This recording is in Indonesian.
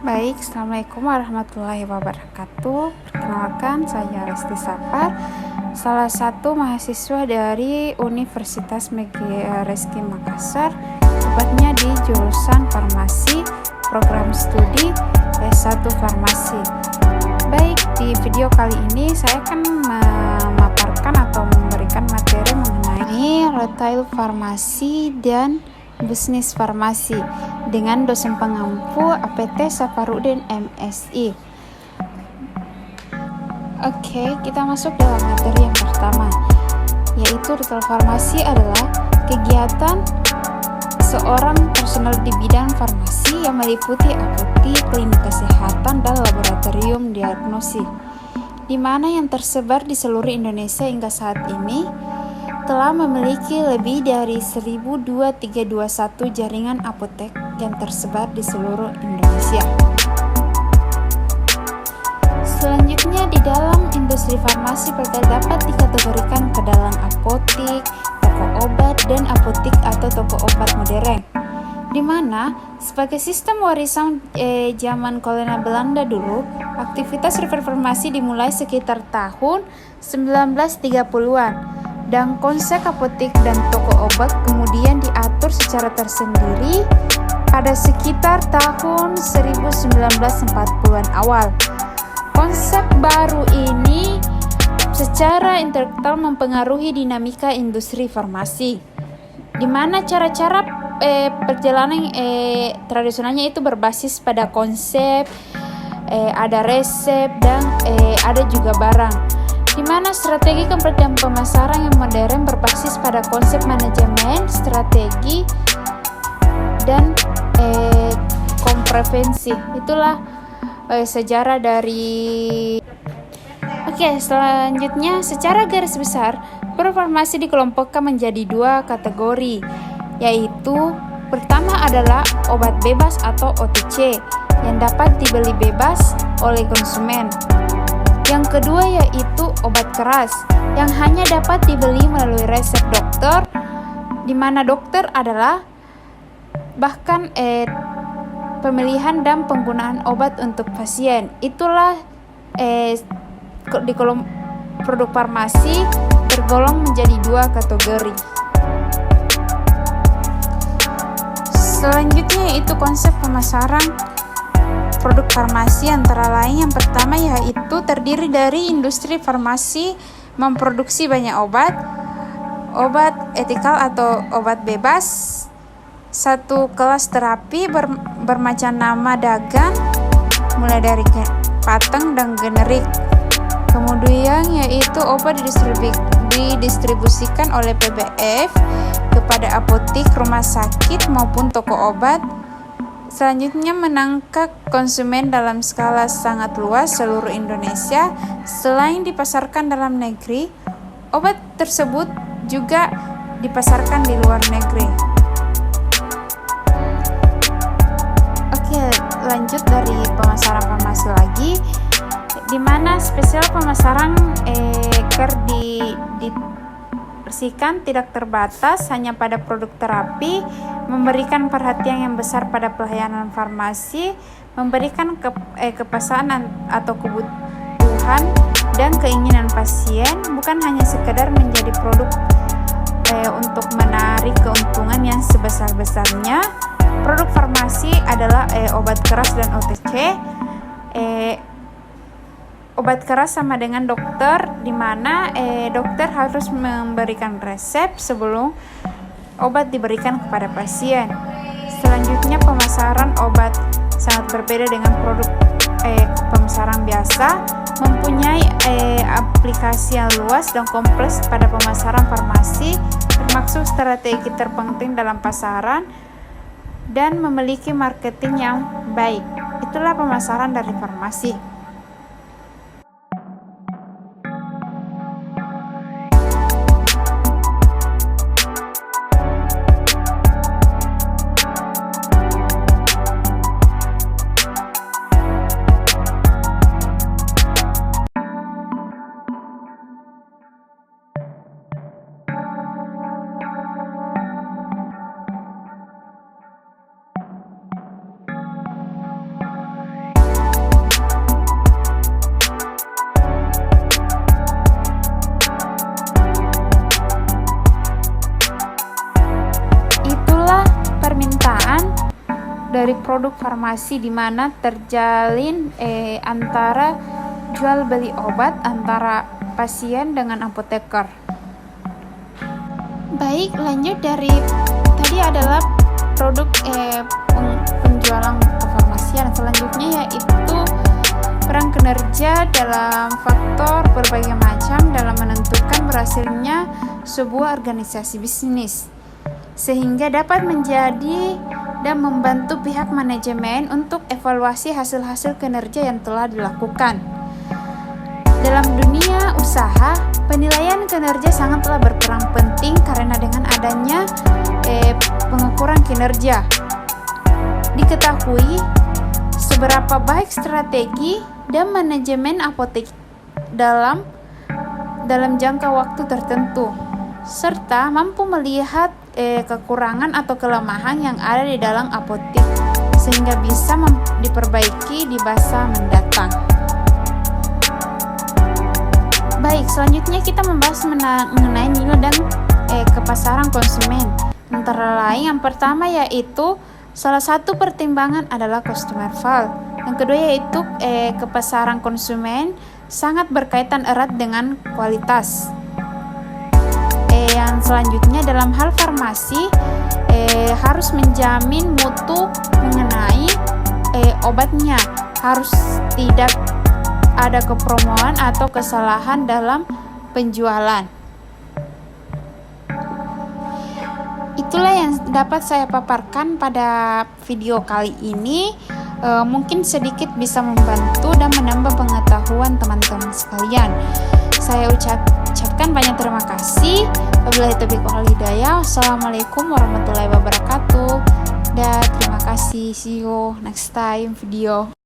Baik, Assalamualaikum warahmatallahi wabarakatuh. Perkenalkan, saya Resti Sapar, salah satu mahasiswa dari Universitas Meggy Makassar, tepatnya di jurusan Farmasi, program studi S1 Farmasi. Baik, di video kali ini saya akan memaparkan atau memberikan materi mengenai retail farmasi dan bisnis farmasi dengan dosen pengampu APT Saparudin MSI. Oke, kita masuk dalam materi yang pertama, yaitu retail farmasi adalah kegiatan seorang personel di bidang farmasi yang meliputi apotik, klinik kesehatan, dan laboratorium diagnosis, di mana yang tersebar di seluruh Indonesia hingga saat ini telah memiliki lebih dari 1.321 jaringan apotek yang tersebar di seluruh Indonesia. Selanjutnya, di dalam industri farmasi dapat dikategorikan ke dalam apotik, toko obat, dan apotik atau toko obat modern, di mana sebagai sistem warisan zaman kolonial Belanda dulu, aktivitas retail farmasi dimulai sekitar tahun 1930-an. Dan konsep apotik dan toko obat kemudian diatur secara tersendiri pada sekitar tahun 1940-an awal. Konsep baru ini secara intelektual mempengaruhi dinamika industri farmasi, di mana cara-cara perjalanan tradisionalnya itu berbasis pada konsep, ada resep, dan ada juga barang, di mana strategi dan pemasaran yang modern berbasis pada konsep manajemen, strategi, dan komprehensi. Itulah sejarah dari. Oke, selanjutnya secara garis besar, farmasi dikelompokkan menjadi dua kategori, yaitu pertama adalah obat bebas atau OTC yang dapat dibeli bebas oleh konsumen. Yang kedua yaitu obat keras yang hanya dapat dibeli melalui resep dokter, di mana dokter adalah bahkan pemilihan dan penggunaan obat untuk pasien. Itulah di kolom produk farmasi tergolong menjadi dua kategori. Selanjutnya yaitu konsep pemasaran produk farmasi, antara lain yang pertama yaitu terdiri dari industri farmasi memproduksi banyak obat etikal atau obat bebas, satu kelas terapi bermacam nama dagang mulai dari patent dan generik. Kemudian yaitu obat didistribusikan oleh PBF kepada apotik, rumah sakit maupun toko obat. Selanjutnya menangkap konsumen dalam skala sangat luas seluruh Indonesia. Selain dipasarkan dalam negeri, obat tersebut juga dipasarkan di luar negeri. Oke, lanjut dari pemasaran farmasi lagi, di mana spesial pemasaran tidak terbatas hanya pada produk terapi, memberikan perhatian yang besar pada pelayanan farmasi, memberikan kepesanan atau kebutuhan dan keinginan pasien, bukan hanya sekedar menjadi produk untuk menarik keuntungan yang sebesar-besarnya. Produk farmasi adalah obat keras dan OTC. Obat keras sama dengan dokter, di mana dokter harus memberikan resep sebelum obat diberikan kepada pasien. Selanjutnya pemasaran obat sangat berbeda dengan produk pemasaran biasa, mempunyai aplikasi yang luas dan kompleks pada pemasaran farmasi, termasuk strategi terpenting dalam pasaran dan memiliki marketing yang baik. Itulah pemasaran dari farmasi. beli produk farmasi di mana terjalin antara jual beli obat antara pasien dengan apoteker. Baik, lanjut dari tadi adalah produk penjualan kefarmasian. Selanjutnya yaitu peran kinerja dalam faktor berbagai macam dalam menentukan berhasilnya sebuah organisasi bisnis, sehingga dapat menjadi dan membantu pihak manajemen untuk evaluasi hasil-hasil kinerja yang telah dilakukan. Dalam dunia usaha, penilaian kinerja sangatlah berperan penting karena dengan adanya pengukuran kinerja diketahui seberapa baik strategi dan manajemen apotek dalam jangka waktu tertentu, serta mampu melihat kekurangan atau kelemahan yang ada di dalam apotek sehingga bisa diperbaiki di masa mendatang. Baik, selanjutnya kita membahas mengenai nilai dan kepasaran konsumen. Antara lain yang pertama yaitu salah satu pertimbangan adalah customer value. Yang kedua yaitu kepasaran konsumen sangat berkaitan erat dengan kualitas. Yang selanjutnya dalam hal farmasi harus menjamin mutu mengenai obatnya, harus tidak ada kepromoan atau kesalahan dalam penjualan. Itulah yang dapat saya paparkan pada video kali ini. Mungkin sedikit bisa membantu dan menambah pengetahuan teman-teman sekalian. Saya ucapkan banyak terima kasih. Wabillahi taufiq wal hidayah. Wassalamualaikum warahmatullahi wabarakatuh. Dan terima kasih. See you next time video.